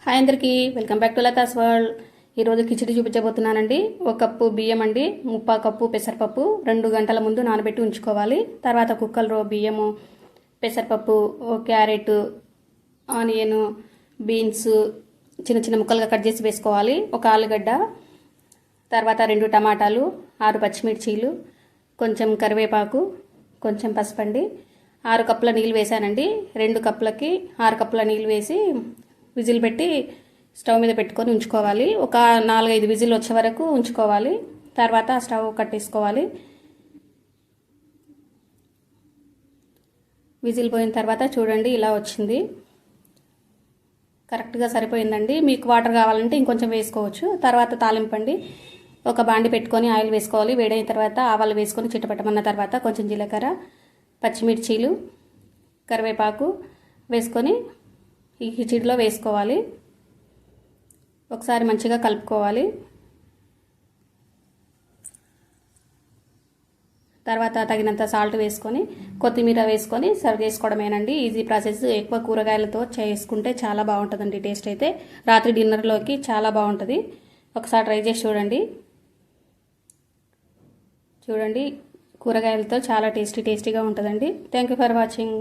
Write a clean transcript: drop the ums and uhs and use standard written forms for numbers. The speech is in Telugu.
హాయ్ అందరికీ welcome back to Latha's world. ఈరోజు కిచిడి చూపించబోతున్నానండి. ఒక కప్పు బియ్యం అండి, ముప్పా కప్పు పెసరపప్పు 2 గంటల ముందు నానబెట్టి ఉంచుకోవాలి. తర్వాత కుక్కర్లో బియ్యము, పెసరపప్పు, క్యారెట్, ఆనియన్, బీన్స్ చిన్న చిన్న ముక్కలుగా కట్ చేసి వేసుకోవాలి. ఒక ఆలుగడ్డ, తర్వాత 2 టమాటాలు, 6 పచ్చిమిర్చీలు, కొంచెం కరివేపాకు, కొంచెం పసుపండి. 6 కప్పుల నీళ్ళు వేసానండి. 2 కప్పులకి 6 కప్పుల నీళ్ళు వేసి విజిల్ పెట్టి స్టవ్ మీద పెట్టుకొని ఉంచుకోవాలి. ఒక 4-5 విజిల్ వచ్చే వరకు ఉంచుకోవాలి. తర్వాత స్టవ్ కట్టేసుకోవాలి. విజిల్ పోయిన తర్వాత చూడండి ఇలా వచ్చింది, కరెక్ట్గా సరిపోయిందండి. మీకు వాటర్ కావాలంటే ఇంకొంచెం వేసుకోవచ్చు. తర్వాత తాలింపండి. ఒక బాండి పెట్టుకొని ఆయిల్ వేసుకోవాలి. వేడైన తర్వాత ఆవాలు వేసుకొని చిట్టపట్టమన్న తర్వాత కొంచెం జీలకర్ర, పచ్చిమిర్చీలు, కరివేపాకు వేసుకొని ఈ కిచిడిలో వేసుకోవాలి. ఒకసారి మంచిగా కలుపుకోవాలి. తర్వాత తగినంత సాల్ట్ వేసుకొని కొత్తిమీర వేసుకొని సర్వ్ చేసుకోవడమేనండి. Easy process. ఎక్కువ కూరగాయలతో చేసుకుంటే చాలా బాగుంటుందండి. టేస్ట్ అయితే రాత్రి డిన్నర్లోకి చాలా బాగుంటుంది. ఒకసారి ట్రై చేసి చూడండి. కూరగాయలతో చాలా టేస్టీగా ఉంటుందండి. Thank you for watching.